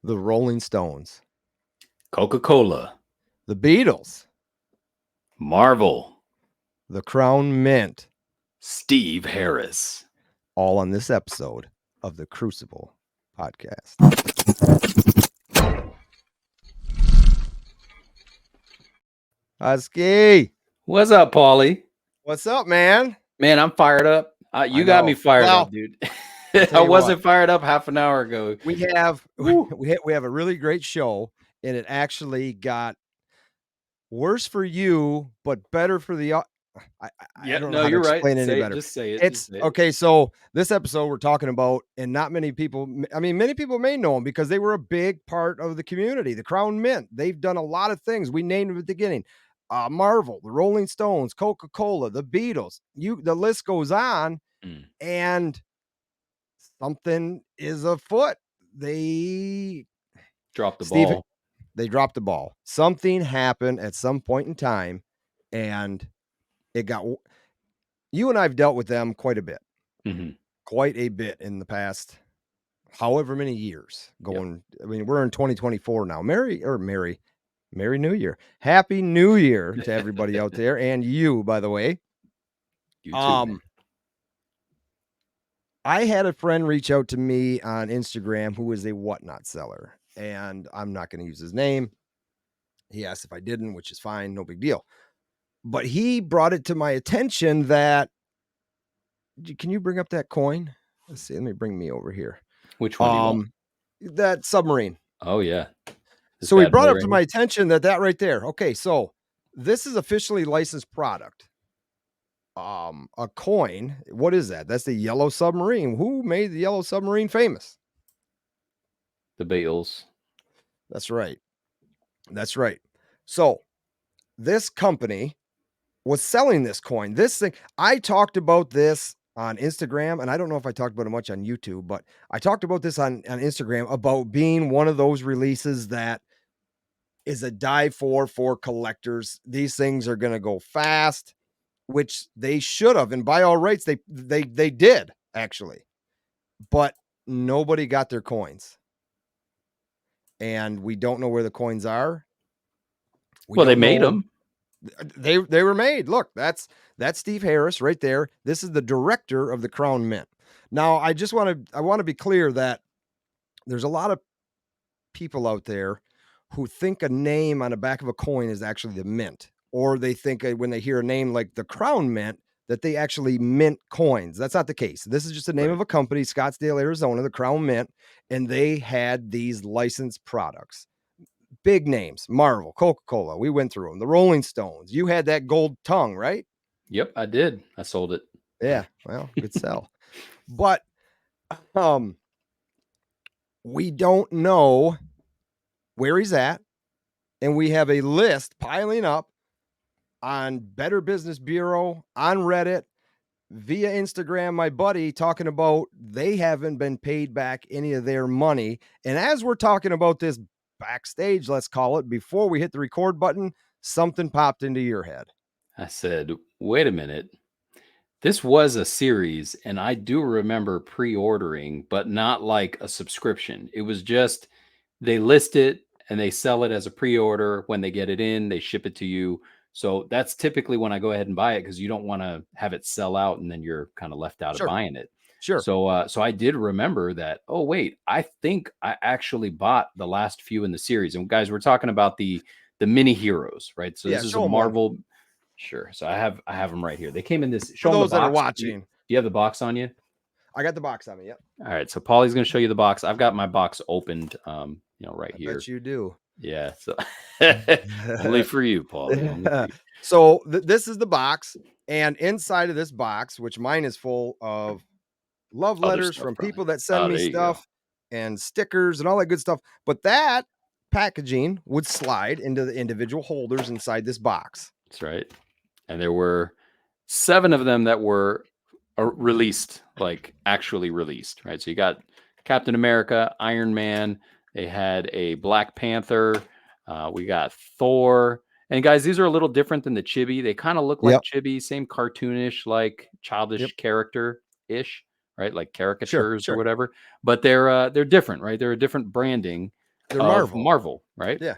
The Rolling Stones, Coca-Cola, the Beatles, Marvel, the Crown Mint, Steve Harris. all on this episode of the Crucible Podcast. Husky, What's up, Paulie? what's up, man? Man, I'm fired up. You got me fired up, dude. I wasn't fired up half an hour ago. We have a really great show, and it actually got worse for you, but better for the. I don't know how to explain it any better. Just say it. It's okay. So this episode we're talking about, and not many people. I mean, many people may know them because they were a big part of the community. The Crown Mint. They've done a lot of things. We named them at the beginning. Marvel, the Rolling Stones, Coca-Cola, the Beatles. The list goes on, and something is afoot. They dropped the ball. They dropped the ball. Something happened at some point in time, and it got. You and I've dealt with them quite a bit, quite a bit in the past, however many years. I mean, we're in 2024 now. Merry New Year. Happy New Year to everybody out there, and you, by the way. You too. I had a friend reach out to me on Instagram who is a whatnot seller, and I'm not going to use his name. He asked if I didn't, which is fine, no big deal. But he brought it to my attention that, can you bring up that coin? Let's see. Let me bring me over here. Which one? That submarine. Oh, yeah. So he brought up to my attention that right there. Okay, so this is officially licensed product. A coin. What is that? That's the Yellow Submarine. Who made the Yellow Submarine famous? The Beatles. That's right. So this company was selling this coin. This thing, I talked about this on Instagram, and I don't know if I talked about it much on YouTube, but I talked about this on Instagram about being one of those releases that is a dive for collectors. These things are going to go fast, which they should have, and by all rights, they did actually, but nobody got their coins, and we don't know where the coins are. They made them. They were made. Look, that's Steve Harris right there. This is the director of the Crown Mint. Now, I want to be clear that there's a lot of people out there who think a name on the back of a coin is actually the mint, or they think when they hear a name like the Crown Mint that they actually mint coins. That's not the case. This is just the name of a company, Scottsdale, Arizona, the Crown Mint, and they had these licensed products. Big names, Marvel, Coca-Cola. We went through them. The Rolling Stones. You had that gold tongue, right? Yep, I did. I sold it. Yeah, well, good sell. But we don't know where he's at, and we have a list piling up on Better Business Bureau, on Reddit, via Instagram, my buddy talking about they haven't been paid back any of their money. And as we're talking about this backstage, let's call it, before we hit the record button, something popped into your head. I said, wait a minute. This was a series, and I do remember pre-ordering, but not like a subscription. It was just, they list it and they sell it as a pre-order. When they get it in, they ship it to you. So that's typically when I go ahead and buy it, because you don't want to have it sell out and then you're kind of left out of buying it. Sure. So I did remember that. Oh, wait, I think I actually bought the last few in the series. And guys, we're talking about the mini heroes, right? So this is a Marvel. Sure. So I have them right here. They came in this. Show For those them the box. That are watching. Do you have the box on you? I got the box on me. Yep. All right. So Paulie's going to show you the box. I've got my box opened, right here. Bet you do. Yeah. So only for you, Paul. So this is the box, and inside of this box, which mine is full of love letters from people that send me stuff and stickers and all that good stuff. But that packaging would slide into the individual holders inside this box. That's right. And there were 7 of them that were released, like actually released, right? So you got Captain America, Iron Man. They had a Black Panther. We got Thor. And guys, these are a little different than the chibi. They kind of look like chibi, same cartoonish, like childish character-ish, right? Like caricatures or whatever. But they're different, right? They're a different branding. They're of Marvel. Marvel, right? Yeah.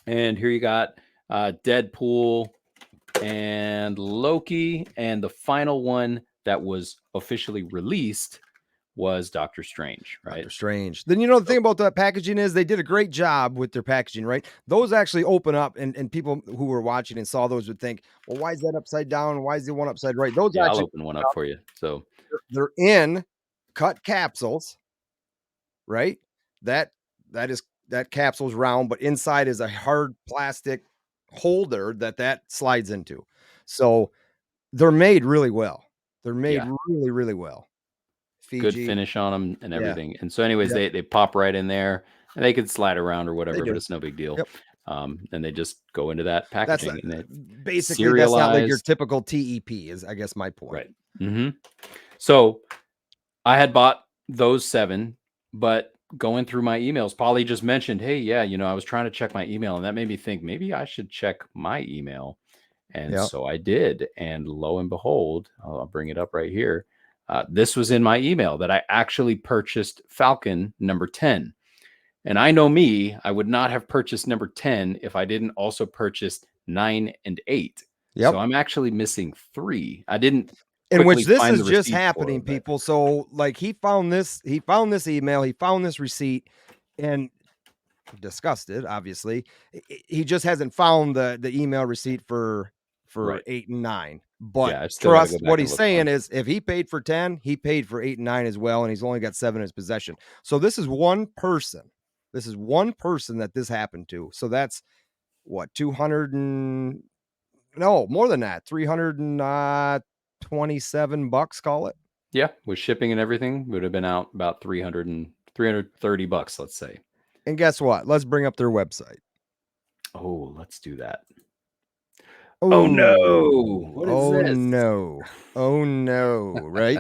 And here you got Deadpool and Loki, and the final one that was officially released was Doctor Strange, right? Doctor Strange. Then the thing about that packaging is they did a great job with their packaging, right? Those actually open up, and people who were watching and saw those would think, well, why is that upside down? Why is the one upside right? Those Yeah, I'll actually open one up for you. So they're in cut capsules, right? That capsule's round, but inside is a hard plastic holder that slides into. So they're made really well. They're made really, really well. good Fiji. finish on them and Yeah. everything. And so anyways, Yep. they pop right in there, and they could slide around or whatever, but do. it's no big deal. Yep. And they just go into that That's packaging, and basically that's not like your serialized. typical TEP is, I guess, my point. Right. Mm-hmm. So I had bought those 7, but going through my emails, Pauly just mentioned, hey, yeah, I was trying to check my email, and that made me think maybe I should check my email. And Yep. so I did. And lo and behold, I'll bring it up right here. This was in my email that I actually purchased Falcon number 10. And I know me, I would not have purchased number 10 if I didn't also purchase 9 and 8. Yep. So I'm actually missing 3. I didn't. In which this find is the just receipt for happening, it, but- people. So like he found this email, he found this receipt, and discussed it, obviously. He just hasn't found the email receipt for Right. 8 and 9. But Yeah, I've still gotta go trust back what and he's look on saying it. is if he paid for 10, he paid for 8 and 9 as well, and he's only got 7 in his possession. So this is one person. This is one person that this happened to. So that's what, 200 and no, more than that, 327 bucks, call it. Yeah, with shipping and everything, would have been out about 330 bucks, let's say. And guess what? Let's bring up their website. Oh, let's do that. Oh, Oh no! What is this? No! Oh no! Right.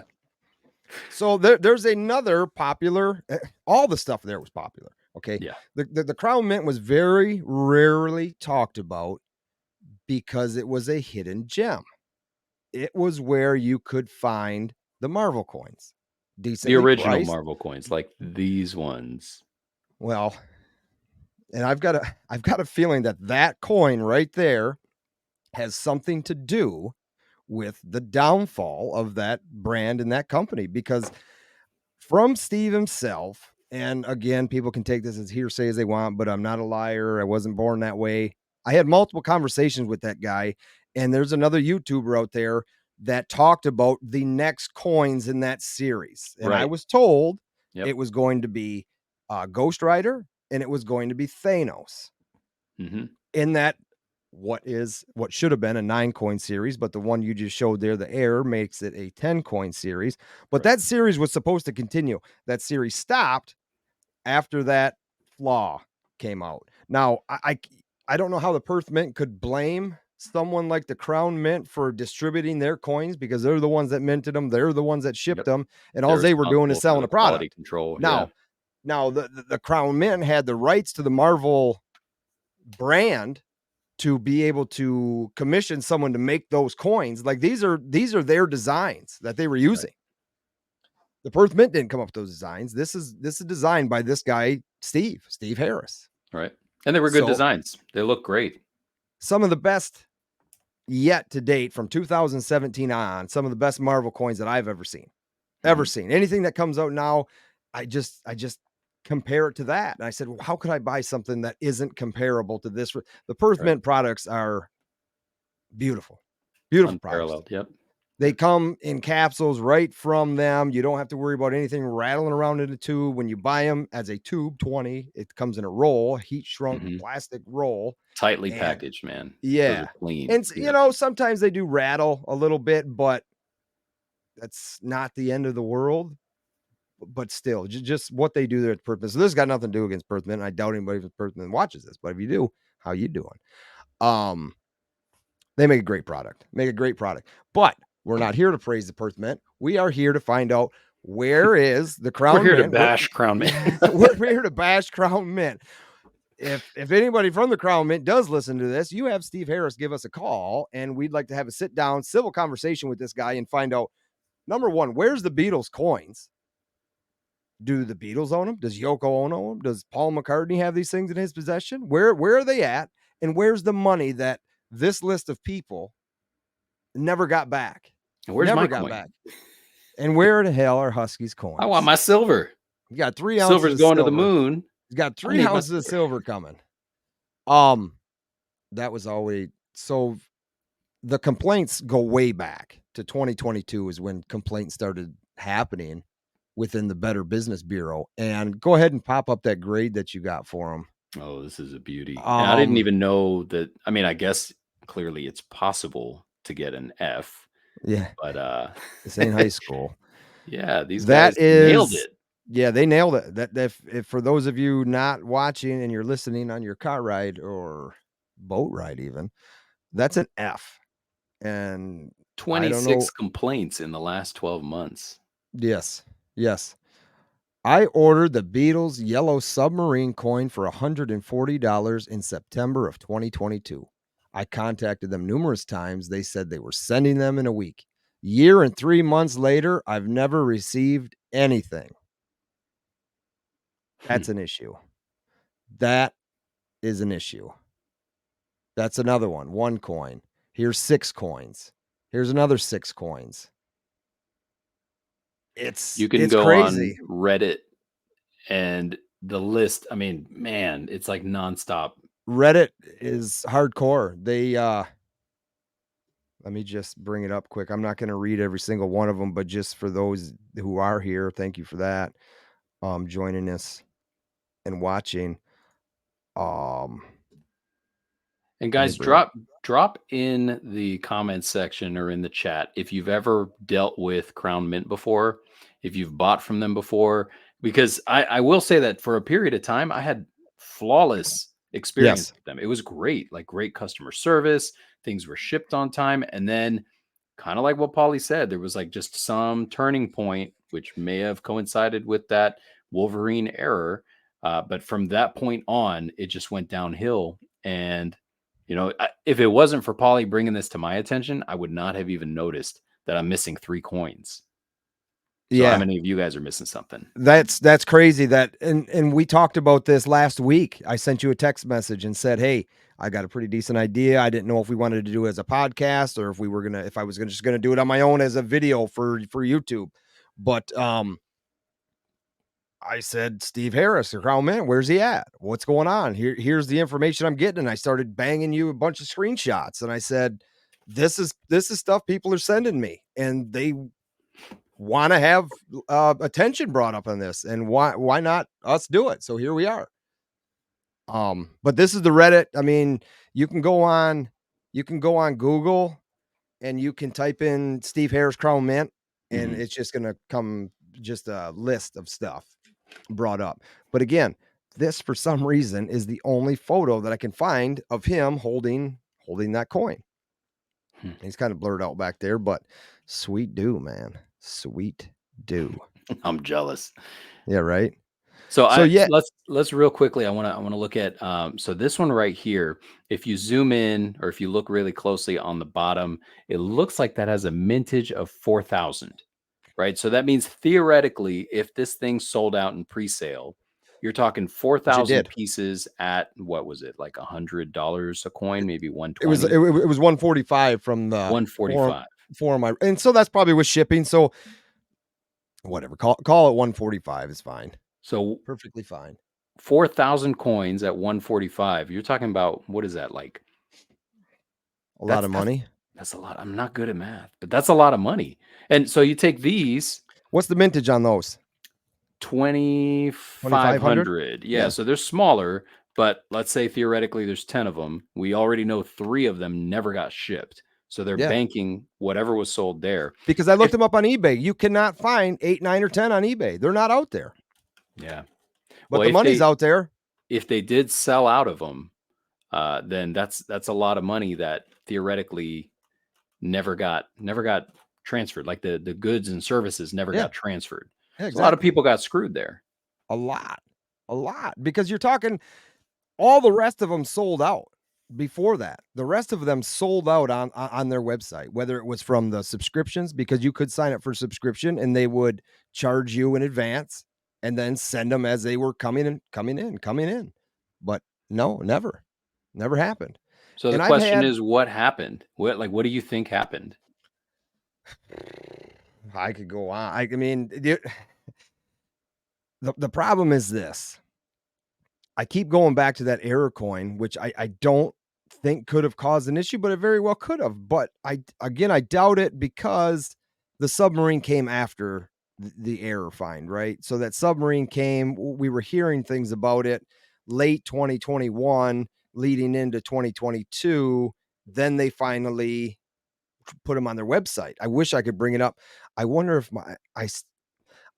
So there's another popular. All the stuff there was popular. Okay. Yeah. The Crown Mint was very rarely talked about because it was a hidden gem. It was where you could find the Marvel coins. The original Marvel coins, like these ones. Well, and I've got a feeling that coin right there has something to do with the downfall of that brand and that company, because from Steve himself, and again, people can take this as hearsay as they want, but I'm not a liar. I wasn't born that way. I had multiple conversations with that guy, and there's another YouTuber out there that talked about the next coins in that series. And I was told it was going to be Ghost Rider and it was going to be Thanos. Mm-hmm. In that what should have been a 9-coin series, but the one you just showed there, the error makes it a 10-coin series. But that series was supposed to continue. That series stopped after that flaw came out. Now, I don't know how the Perth Mint could blame someone like the Crown Mint for distributing their coins, because they're the ones that minted them, they're the ones that shipped them, and all they were doing is selling a product. Control. Now the Crown Mint had the rights to the Marvel brand to be able to commission someone to make those coins. Like these are their designs that they were using. Right. The Perth Mint didn't come up with those designs. This is designed by this guy, Steve Harris. Right. And they were good designs. They look great. Some of the best yet to date from 2017 on, some of the best Marvel coins that I've ever seen. Anything that comes out now, I just compare it to that. And I said, well, how could I buy something that isn't comparable to this? The Perth Mint products are beautiful Unparalleled. products. Yep. They come in capsules right from them. You don't have to worry about anything rattling around in a tube. When you buy them as a tube 20, it comes in a roll, heat shrunk plastic roll. Tightly packaged, man. Yeah. Clean. And sometimes they do rattle a little bit, but that's not the end of the world. But still, just what they do there at Perth Mint. So this has got nothing to do against Perth Mint. I doubt anybody from Perth Mint watches this, but if you do, how you doing? They make a great product. But we're not here to praise the Perth Mint. We are here to find out where is the Crown Mint. We're here to bash Crown Mint. We're here to bash Crown Mint. If anybody from the Crown Mint does listen to this, you have Steve Harris give us a call, and we'd like to have a sit down, civil conversation with this guy and find out, number one, where's the Beatles coins? Do the Beatles own them? Does Yoko Ono own them? Does Paul McCartney have these things in his possession? Where are they at? And where's the money that this list of people never got back? And where's Never my got coin? back. And where the hell are Husky's coins? I want my silver. You got 3 ounces Silver's of going to silver. the moon. You got I 3 need my ounces of silver. silver coming. That was always so. The complaints go way back to 2022 is when complaints started happening within the Better Business Bureau. And go ahead and pop up that grade that you got for them. Oh, this is a beauty. And I didn't even know that. I mean, I guess clearly it's possible to get an F. Yeah, but this ain't high school. Yeah, these That guys nailed is, it. yeah, they nailed it. That if for those of you not watching and you're listening on your car ride or boat ride, even that's an F. And I don't know. 26 complaints in the last 12 months. Yes, yes. I ordered the Beatles Yellow Submarine coin for $140 in September of 2022. I contacted them numerous times. They said they were sending them in a week. Year and 3 months later, I've never received anything. That's an issue. That is an issue. That's another one. 1 coin. Here's 6 coins. Here's another 6 coins. You can it's go crazy. on Reddit and the list. I mean, man, it's like nonstop. Reddit is hardcore. They let me just bring it up quick. I'm not going to read every single one of them, but just for those who are here, thank you for that. Joining us and watching. And guys, drop in the comments section or in the chat if you've ever dealt with Crown Mint before, if you've bought from them before, because I will say that for a period of time, I had flawless experience with them. It was great, like great customer service. Things were shipped on time. And then kind of like what Pauly said, there was like just some turning point, which may have coincided with that Wolverine error. But from that point on, it just went downhill. And you know, if it wasn't for Pauly bringing this to my attention, I would not have even noticed that I'm missing 3 coins. So how many of you guys are missing something? That's crazy. That and we talked about this last week. I sent you a text message and said, "Hey, I got a pretty decent idea. I didn't know if we wanted to do it as a podcast or if I was just gonna do it on my own as a video for YouTube." But I said, Steve Harris, Crown Mint, where's he at? What's going on? Here's the information I'm getting. And I started banging you a bunch of screenshots. And I said, this is stuff people are sending me. And they want to have attention brought up on this. And why not us do it? So here we are. But this is the Reddit. I mean, you can go on Google and you can type in Steve Harris Crown Mint, and it's just gonna come just a list of stuff brought up. But again, this for some reason is the only photo that I can find of him holding that coin. He's kind of blurred out back there, but sweet do, man. Sweet do. I'm jealous. Yeah, right. So let's real quickly. I want to look at so this one right here. If you zoom in or if you look really closely on the bottom, it looks like that has a mintage of 4,000, right? So that means theoretically, if this thing sold out in pre-sale, you're talking 4,000 pieces at what was it, like $100 a coin, maybe 120. It was 145 from the 145 forum, and so that's probably with shipping. So whatever, call it 145 is fine. So perfectly fine. 4,000 coins at 145. You're talking about, what is that, like a lot of money? That's a lot. I'm not good at math, but that's a lot of money. And so you take these. What's the mintage on those? 2,500. Yeah, so they're smaller, but let's say theoretically there's 10 of them. We already know 3 of them never got shipped. So they're banking whatever was sold there. Because I looked them up on eBay. You cannot find 8, 9, or 10 on eBay. They're not out there. Yeah. But the money's out there. If they did sell out of them, then that's a lot of money that theoretically never got transferred. Like the goods and services never got transferred. Yeah, exactly. So a lot of people got screwed there. A lot. Because you're talking all the rest of them sold out before that. The rest of them sold out on their website, whether it was from the subscriptions, because you could sign up for subscription and they would charge you in advance. and then send them as they were coming in. But no, never happened. So the And I've question had, is, what happened? What do you think happened? I could go on. I mean, the problem is this. I keep going back to that error coin, which I don't think could have caused an issue, but it very well could have. But I doubt it, because the submarine came after the error find, right? So that submarine came, we were hearing things about it late 2021, leading into 2022. Then they finally put them on their website. I wish I could bring it up. I wonder if I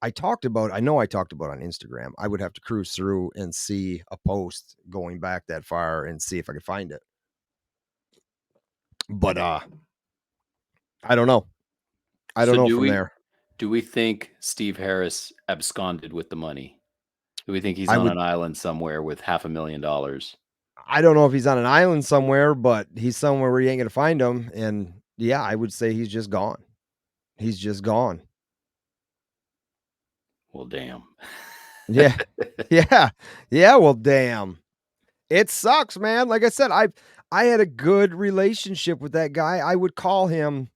know I talked about on Instagram. I would have to cruise through and see a post going back that far and see if I could find it. But I don't know. I don't So know from there. do we think Steve Harris absconded with the money? Do we think he's I on would an island somewhere with $500,000? I don't know if he's on an island somewhere, but he's somewhere where you ain't gonna find him. And yeah, I would say he's just gone. He's just gone. Well, damn. Yeah. Yeah. Yeah. Well, damn. It sucks, man. Like I said, I had a good relationship with that guy. I would call him,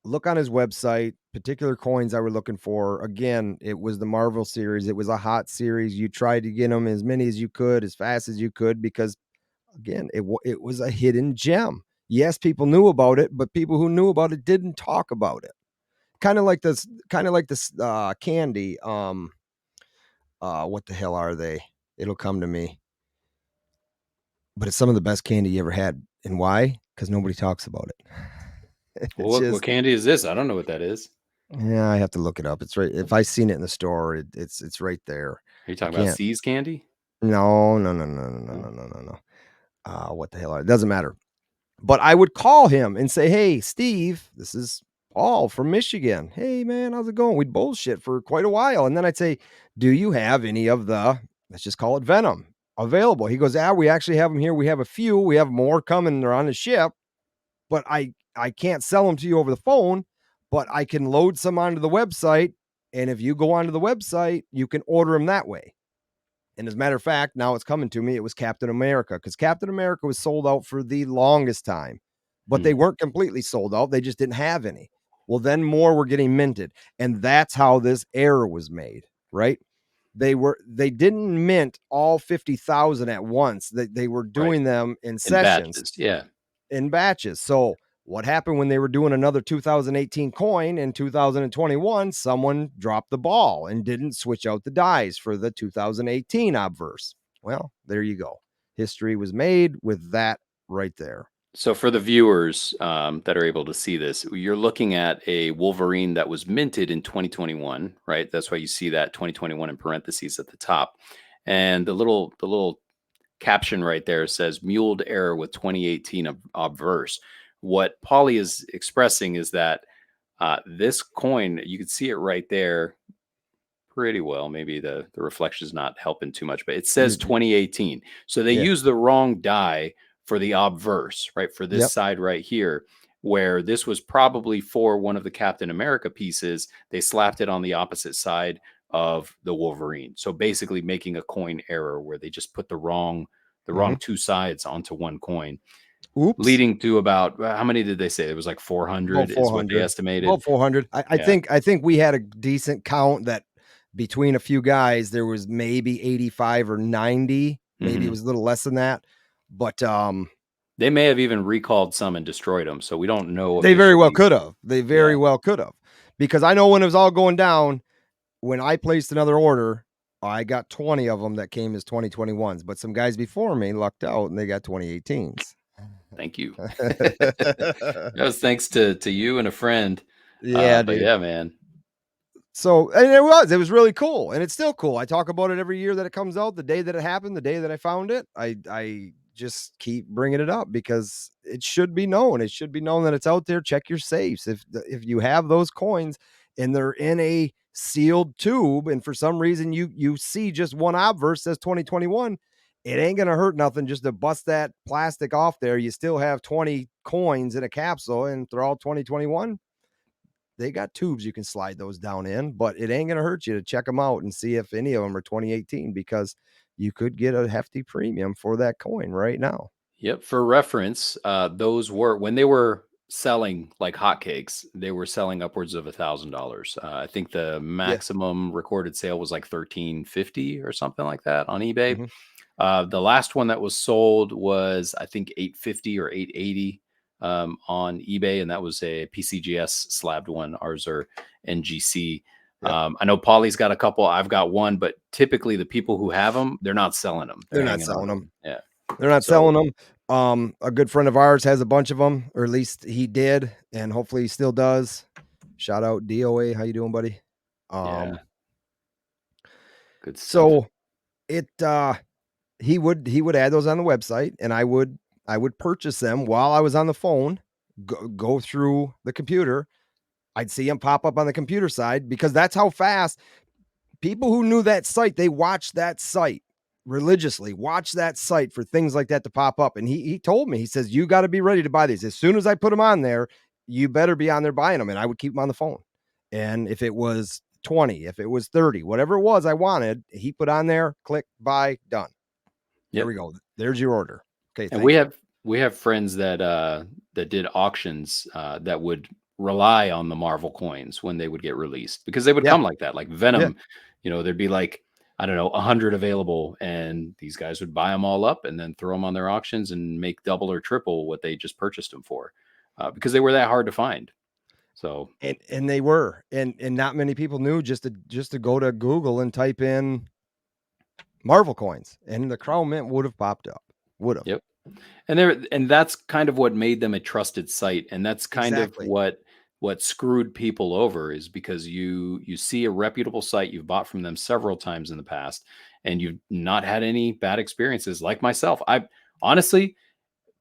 look on his website, particular coins I were looking for. Again, it was the Marvel series. It was a hot series. You tried to get them as many as you could, as fast as you could, because again, it was a hidden gem. Yes, people knew about it, but people who knew about it didn't talk about it. Kind of like this candy. What the hell are they? It'll come to me. But it's some of the best candy you ever had. And why? Because nobody talks about it. Well, It's what just, candy is this? I don't know what that is. yeah, I have to look it up. It's right. If I seen it in the store, it's right there. Are you I talking about can't. C's candy? No, no, no, no, no, no, Oh. no, no, no, no. What the hell? It doesn't matter. But I would call him and say, "Hey, Steve, this is Paul from Michigan. Hey, man, how's it going?" We'd bullshit for quite a while, and then I'd say, "Do you have any of the, let's just call it Venom, available?" He goes, "Ah, we actually have them here. We have a few. We have more coming. They're on the ship, but I can't sell them to you over the phone, but I can load some onto the website, and if you go onto the website, you can order them that way." And as a matter of fact, now it's coming to me. It was Captain America, because Captain America was sold out for the longest time, but Hmm. they weren't completely sold out. They just didn't have any. Well, then more were getting minted. And that's how this error was made, right? They didn't mint all 50,000 at once. They were Right. doing them in In sessions, batches. Yeah. in batches. So what happened when they were doing another 2018 coin in 2021? Someone dropped the ball and didn't switch out the dies for the 2018 obverse. Well, there you go. History was made with that right there. So for the viewers that are able to see this, you're looking at a Wolverine that was minted in 2021, right? That's why you see that 2021 in parentheses at the top, and the little caption right there says "Muled error with 2018 obverse." What Pauly is expressing is that this coin, you can see it right there pretty well. Maybe the reflection is not helping too much, but it says You, 2018. So they yeah. use the wrong die for the obverse, right? For this Yep. side right here, where this was probably for one of the Captain America pieces. They slapped it on the opposite side of the Wolverine. So basically making a coin error where they just put the wrong Mhm. two sides onto one coin, Oops. leading to about how many did they say? It was like About 400 is what they 400. estimated. About 400. Yeah. I think we had a decent count that between a few guys there was maybe 85 or 90. Maybe it Hmm. was a little less than that. But They may have even recalled some and destroyed them, so we don't know they very well officially. could have. They Yeah, very well could have. Because I know when it was all going down, when I placed another order, I got 20 of them that came as 2021s, but some guys before me lucked out and they got 2018s. thank you. That was thanks to you and a friend. Yeah, But dude. yeah, man. So, and it was really cool, and it's still cool. I talk about it every year that it comes out, the day that it happened, the day that I found it. I just keep bringing it up because it should be known. It should be known that it's out there. Check your safes. If you have those coins and they're in a sealed tube, and for some reason you see just one obverse says 2021, it ain't gonna hurt nothing just to bust that plastic off there. You still have 20 coins in a capsule, and if they're all 2021, they got tubes you can slide those down in, but it ain't gonna hurt you to check them out and see if any of them are 2018, because you could get a hefty premium for that coin right now. Yep. For reference, those were when they were selling like hotcakes, they were selling upwards of $1,000. I think the Yeah. maximum recorded sale was like 1350 or something like that on eBay. Hmm. The last one that was sold was I think 850 or 880 on eBay, and that was a PCGS slabbed one. Ours are NGC. Yep. I know Pauly's got a couple. I've got one, but typically the people who have them, they're not selling them. They're They're not hanging on selling to them. them. Yeah. They're not So selling them. A good friend of ours has a bunch of them, or at least he did, and hopefully he still does. Shout out DOA. How you doing, buddy? yeah, good stuff. So it he would add those on the website, and I would purchase them while I was on the phone, go through the computer. I'd see them pop up on the computer side, because that's how fast people who knew that site, they watched that site religiously, watch that site for things like that to pop up. And he told me, he says, you got to be ready to buy these. As soon as I put them on there, you better be on there buying them. And I would keep them on the phone. And if it was 20, if it was 30, whatever it was I wanted, he put on there, click, buy, done. There Yep. we go. There's your order. Okay. And Thank you. we have friends that that did auctions that would rely on the Marvel coins when they would get released, because they would Yeah. come like that, like Yeah. Venom. There'd be like, I don't know, 100 available, and these guys would buy them all up and then throw them on their auctions and make double or triple what they just purchased them for, because they were that hard to find. So And they were, and not many people knew, just to go to Google and type in Marvel coins, and the Crown Mint would have popped up. Would have. yep. And that's kind of what made them a trusted site, and that's kind of Exactly. what screwed people over, is because you see a reputable site, you've bought from them several times in the past, and you've not had any bad experiences. Like myself, I honestly,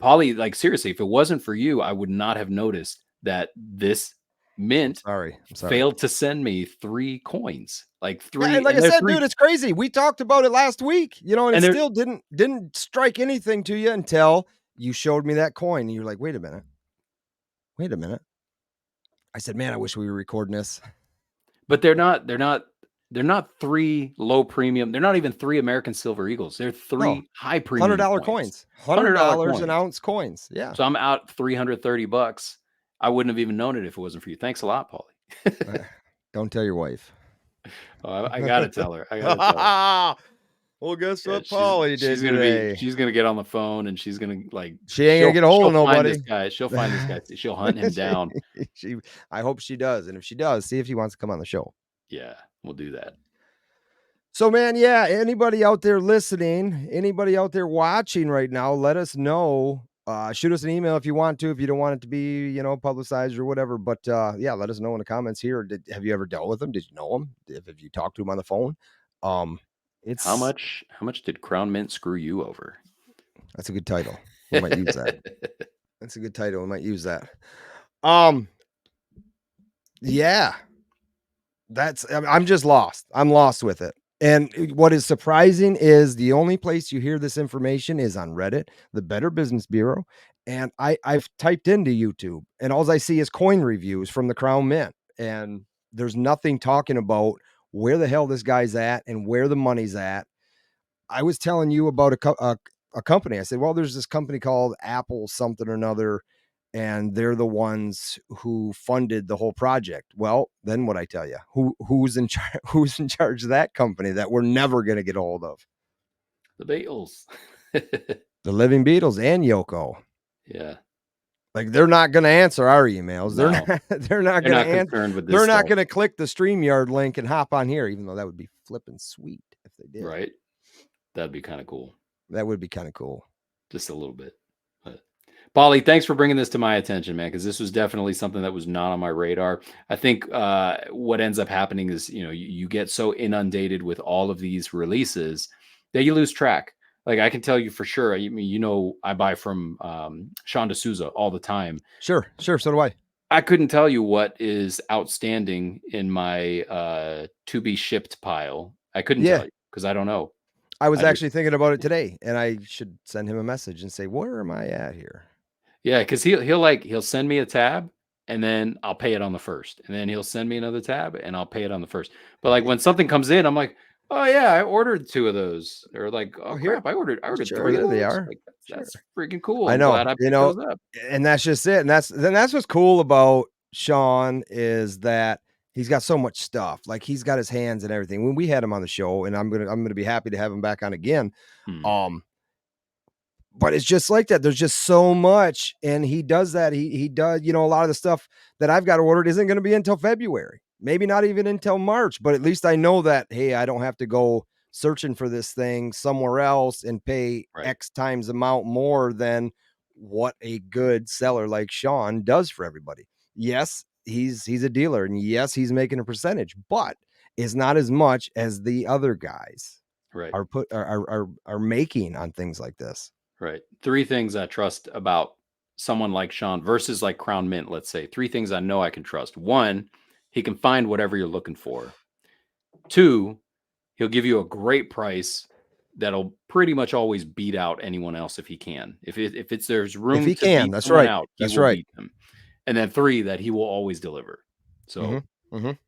Pauly, like seriously, if it wasn't for you, I would not have noticed that this mint I'm sorry. failed to send me 3 coins, like Yeah, and three, like I and they're said, three, dude, it's crazy. We talked about it last week, and it and they're still didn't strike anything to you until you showed me that coin, and you're like, wait a minute. Wait a minute. I said, man, I wish we were recording this. but they're not 3 low premium. They're not even 3 American Silver Eagles. They're No, 3 high premium $100 coins. coins. $100 $100 an coins. ounce coins. Yeah. So I'm out $330. I wouldn't have even known it if it wasn't for you. Thanks a lot, Pauly. Don't tell your wife. I gotta tell her. I gotta tell her. Well, guess Yeah, what Polly did today? she's gonna get on the phone, and she's gonna like She ain't gonna get a hold of she'll find this nobody. guy. She'll find this guy. She'll hunt him she, down. I hope she does. And if she does, see if he wants to come on the show. Yeah, we'll do that. So, man, yeah, anybody out there listening, anybody out there watching right now, let us know. Shoot us an email if you want to, if you don't want it to be, publicized or whatever. But yeah, let us know in the comments here. Have you ever dealt with them? Did you know them? Have you talked to them on the phone? How It's much did Crown Mint screw you over? That's a good title. We might use that. That's a good title. We might use that. Yeah, I'm just lost. I'm lost with it. And what is surprising is the only place you hear this information is on Reddit, the Better Business Bureau. And I've typed into YouTube, and all I see is coin reviews from the Crown Mint. And there's nothing talking about where the hell this guy's at and where the money's at. I was telling you about a company. I said, well, there's this company called Apple something or another, and they're the ones who funded the whole project. Well, then what I tell you, who's in charge? Who's in charge of that company that we're never going to get a hold of? The Beatles. The Living Beatles and Yoko. Yeah. Like, they're not going to answer our emails. No. They're not going to answer. Concerned with this. They're not going to click the StreamYard link and hop on here, even though that would be flipping sweet if they did. Right. That'd be kind of cool. That would be kind of cool. Just a little bit. But Pauly, thanks for bringing this to my attention, man, because this was definitely something that was not on my radar. I think what ends up happening is, you get so inundated with all of these releases that you lose track. Like, I can tell you for sure, I buy from Sean D'Souza all the time. Sure. So do I. I couldn't tell you what is outstanding in my to be shipped pile. I couldn't tell you because I don't know. I was actually thinking about it today, and I should send him a message and say, where am I at here? Yeah, because he'll send me a tab, and then I'll pay it on the first, and then he'll send me another tab, and I'll pay it on the first. But like when something comes in, I'm like, oh yeah, I ordered 2 of those, or like, oh Oh, here, crap, I ordered sure, 3 of there they those. are. Like Sure. that's freaking cool. I I'm know, glad I picked those up. and that's just it. And that's what's cool about Sean is that he's got so much stuff. Like he's got his hands and everything. When we had him on the show, and I'm gonna be happy to have him back on again. Hmm. Um, but it's just like that. There's just so much, and he does that. He does, a lot of the stuff that I've got ordered isn't going to be until February, maybe not even until March. But at least I know that, hey, I don't have to go searching for this thing somewhere else and pay Right, X times amount more than what a good seller like Sean does for everybody. Yes, he's a dealer, and yes, he's making a percentage, but it's not as much as the other guys right, are making on things like this. right. 3 things I trust about someone like Sean versus like Crown Mint. Let's say 3 things I know I can trust. 1, he can find whatever you're looking for. 2, he'll give you a great price that'll pretty much always beat out anyone else if he can. If it's there's If room he to can, beat that's someone right. out, he That's will right. beat them. And then 3, that he will always deliver. Mhm, So mhm.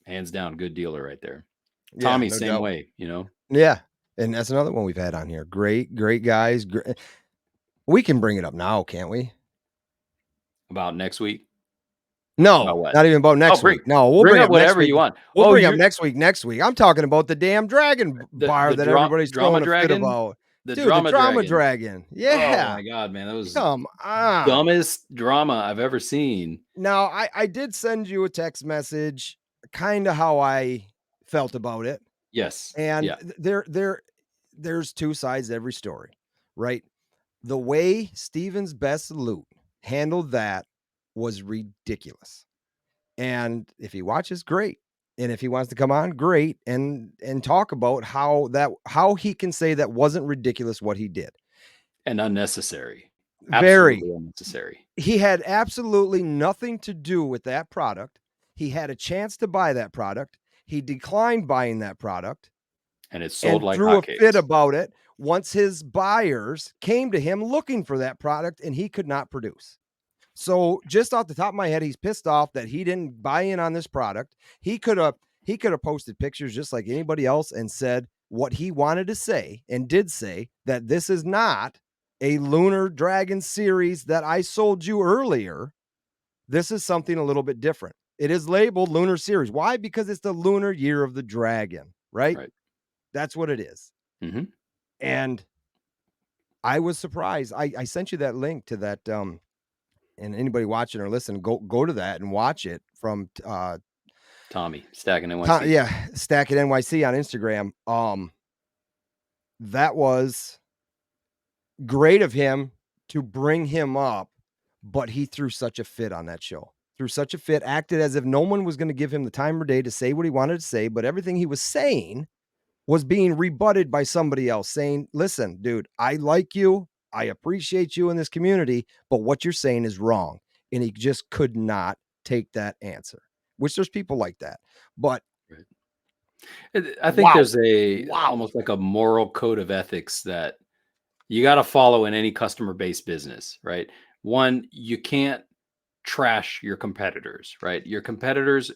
hands down, good dealer right there. Yeah, Tommy, no same doubt. way, Yeah, and that's another one we've had on here. Great, great guys. We can bring it up now, can't we? about next week. No, About what? not even about Oh, next bring week. No, we'll bring bring up up next whatever week. you want. We'll Oh, bring up you're next week. Next week, I'm talking about the damn dragon bar the that everybody's drama throwing a fit dragon, about. the Dude, the drama drama dragon. dragon. Oh Yeah, my god, man, that was come on. dumbest drama I've ever seen. Now, I did send you a text message, kind of how I felt about it. Yes. And Yeah. there's two sides to every story, right? The way Steven's best loot handled that was ridiculous. And if he watches, great. And if he wants to come on, great, and talk about how he can say that wasn't ridiculous what he did. And unnecessary. Very. Absolutely unnecessary. He had absolutely nothing to do with that product. He had a chance to buy that product. He declined buying that product And it sold and like threw a fit hotcakes. about it once his buyers came to him looking for that product and he could not produce. So just off the top of my head, he's pissed off that he didn't buy in on this product. He could have posted pictures just like anybody else and said what he wanted to say and did say that this is not a Lunar Dragon series that I sold you earlier. This is something a little bit different. It is labeled Lunar Series. Why? Because it's the lunar year of the dragon, right? Right. That's what it is. Hmm. And I was surprised. I sent you that link to that. And anybody watching or listening, go to that and watch it from Tommy, Stacking NYC. yeah, Stack It NYC on Instagram. That was great of him to bring him up, but he threw such a fit on that show. Threw such a fit, acted as if no one was going to give him the time or day to say what he wanted to say, but everything he was saying was being rebutted by somebody else saying, listen, dude, I like you. I appreciate you in this community, but what you're saying is wrong. And he just could not take that answer, which there's people like that. But Right. I think wow, there's a wow. almost like a moral code of ethics that you got to follow in any customer based business, right? One, you can't trash your competitors, right? Your competitors,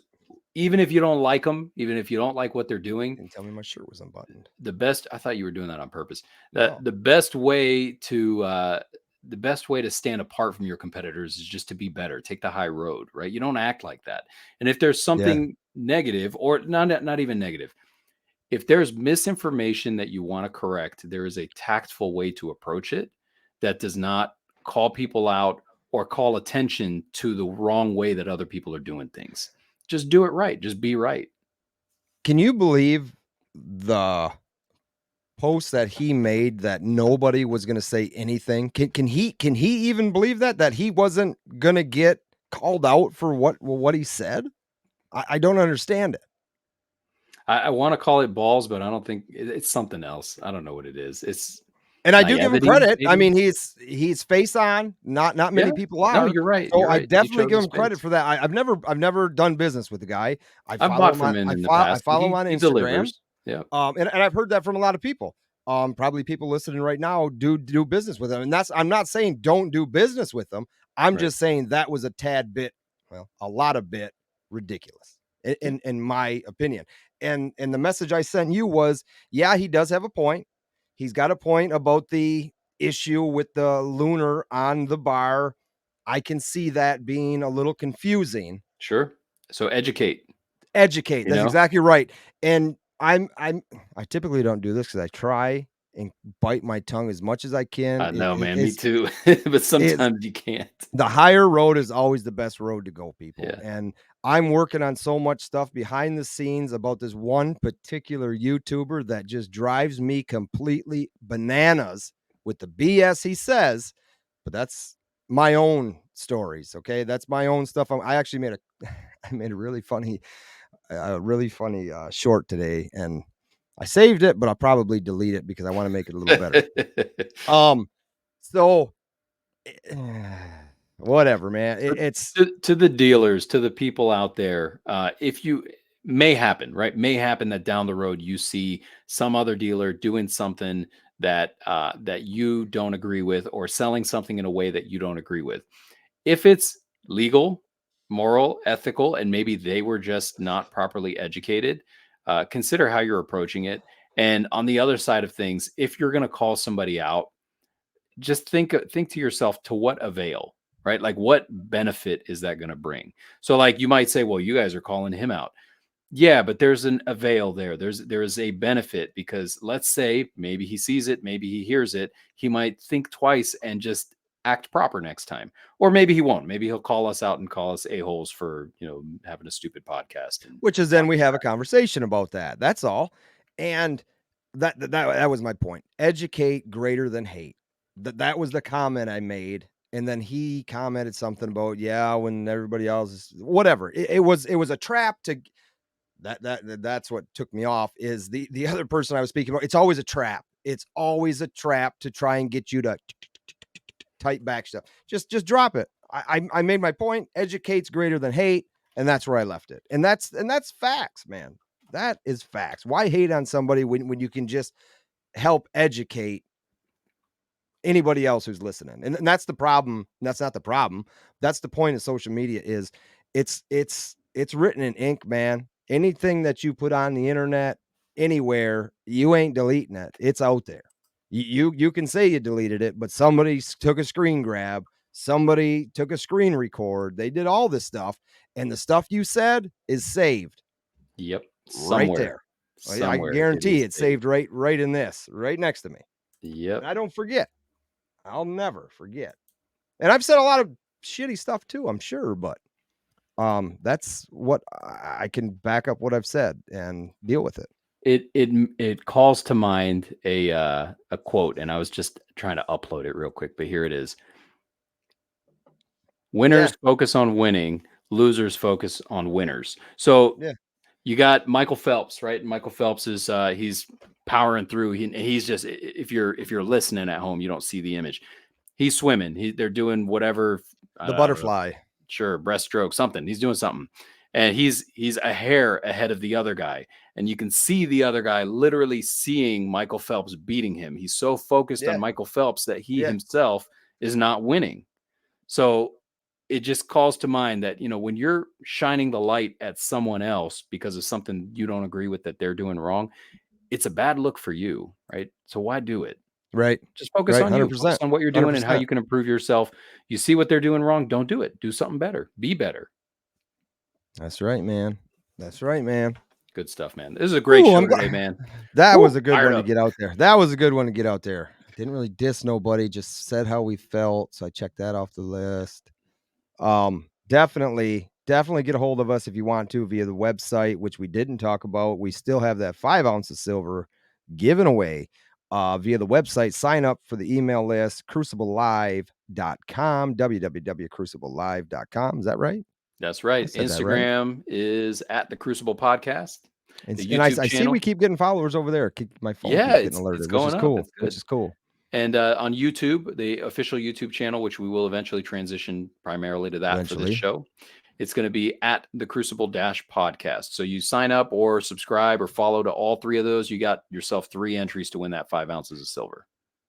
even if you don't like them, even if you don't like what they're doing, And tell me my shirt was unbuttoned. the best, I thought you were doing that on purpose. That No. the best way to stand apart from your competitors is just to be better, take the high road, right? You don't act like that. And if there's Yeah. something negative, or not even negative, if there's misinformation that you want to correct, there is a tactful way to approach it that does not call people out or call attention to the wrong way that other people are doing things. Just do it right. Just be right. Can you believe the post that he made that nobody was going to say anything? Can he even believe that he wasn't going to get called out for what he said? I don't understand it. I want to call it balls, but I don't think it's something else. I don't know what it is. It's And I do give him naivety, credit. I maybe. mean, he's face on. Not Yeah. many people No, are. you're right. So You're I right. He definitely chose give his him credit space. for that. I've never done business with the guy. I I've follow bought him from on him I in the follow I past, and follow him on he Instagram. delivers. Yeah. And I've heard that from a lot of people. Probably people listening right now do business with him. And I'm not saying don't do business with them. I'm Right. just saying that was a tad bit, well, a lot of bit ridiculous Yeah. in my opinion. And the message I sent you was, yeah, he does have a point. He's got a point about the issue with the lunar on the bar. I can see that being a little confusing. Sure. So educate, Educate. you That's know? exactly right. And I typically don't do this because I try and bite my tongue as much as I can. I know, man. Me It's too. But it's sometimes you can't. the higher road is always the best road to go, people. Yeah. And I'm working on so much stuff behind the scenes about this one particular YouTuber that just drives me completely bananas with the BS he says. But that's my own stories. Okay, that's my own stuff. I actually made a I made a really funny short today, and I saved it, but I'll probably delete it because I want to make it a little better. So whatever, man. So It's to the dealers, to the people out there, if you may happen, right? May happen that down the road you see some other dealer doing something that you don't agree with, or selling something in a way that you don't agree with. If it's legal, moral, ethical, and maybe they were just not properly educated, consider how you're approaching it. And on the other side of things, if you're going to call somebody out, just think to yourself, to what avail, right? Like, what benefit is that going to bring? So like, you might say, well, you guys are calling him out. Yeah, but there's an avail there. There is a benefit, because let's say maybe he sees it, maybe he hears it, he might think twice and just act proper next time. Or maybe he won't. Maybe he'll call us out and call us a-holes for, having a stupid podcast and which is then we have a conversation about that. That's all. And that was my point. Educate greater than hate. That was the comment I made. And then he commented something about, yeah, when everybody else is whatever. It was a trap to that's what took me off. Is the other person I was speaking about. It's always a trap. It's always a trap to try and get you to type back stuff. Just drop it. I made my point. Educate's greater than hate, and that's where I left it. And that's facts, man. That is facts. Why hate on somebody when you can just help educate anybody else who's listening? And that's the problem. That's not the problem. That's the point of social media. Is it's written in ink, man. Anything that you put on the internet anywhere, you ain't deleting it. It's out there. You can say you deleted it, but somebody took a screen grab, somebody took a screen record, they did all this stuff, and the stuff you said is saved Yep, right somewhere, there. I somewhere it guarantee is it's saved. saved right in this, right next to me. And Yep. I don't forget. I'll never forget. And I've said a lot of shitty stuff too, I'm sure, but that's what I can back up what I've said and deal with it. It calls to mind a quote, and I was just trying to upload it real quick, but here it is. Yeah, Winners focus on winning, losers focus on winners. So yeah. you got Michael Phelps, right? Michael Phelps is he's powering through. He's just, if you're listening at home, you don't see the image. He's swimming. They're doing whatever. The I don't know. butterfly. Sure, breaststroke, something. He's doing something, and he's a hair ahead of the other guy, and you can see the other guy literally seeing Michael Phelps beating him. He's so focused on Yeah, Michael Phelps that he yeah. himself is not winning. So it just calls to mind that, when you're shining the light at someone else because of something you don't agree with that they're doing wrong, it's a bad look for you, right? So why do it? Right. Just focus Right. on you. Focus 100%. on what you're doing and how 100%. you can improve yourself. You see what they're doing wrong, don't do it. Do something better. Be better. That's right, man. That's right, man. Good stuff, man. This is a great Ooh, show I'm today, glad. man. That was Woo, a good fired one to up. get out there. That was a good one to get out there. Didn't really diss nobody, just said how we felt. So I checked that off the list. Definitely get a hold of us if you want to via the website, which we didn't talk about. We still have that 5 ounce of silver given away via the website. Sign up for the email list, cruciblelive.com, www.cruciblelive.com. Is that right? That's I right. said that right. Instagram is at the Crucible Podcast. The And I YouTube see we channel. keep getting followers over there. My phone Yeah, keeps getting it's alerted, which is going up. cool. It's good. And on YouTube, the official YouTube channel, which we will eventually transition primarily to that for this Eventually. show, it's going to be at the Crucible Podcast. So you sign up or subscribe or follow to all three of those. You got yourself 3 entries to win that 5 ounces of silver.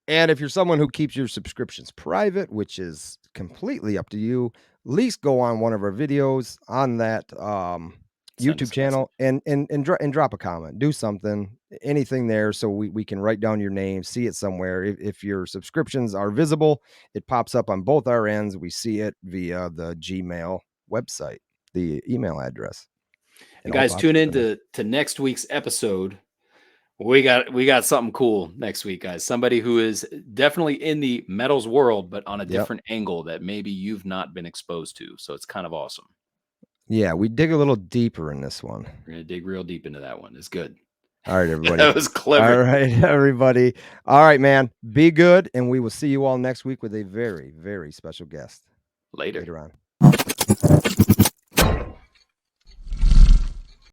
And if you're someone who keeps your subscriptions private, which is completely up to you, at least go on one of our videos on that Send YouTube us a message. channel and drop a comment. Do something, anything there, so we can write down your name, see it somewhere. If your subscriptions are visible, it pops up on both our ends. We see it via the Gmail website, the email address. And All guys, pops tune up in in there. to next week's episode. We got something cool next week, guys. Somebody who is definitely in the metals world, but on a Yep. different angle that maybe you've not been exposed to. So it's kind of awesome. Yeah, we dig a little deeper in this one. We're gonna dig real deep into that one. It's good. All right, everybody. That was clever. All right, everybody. All right, man. Be good, and we will see you all next week with a very, very special guest. Later. Later on.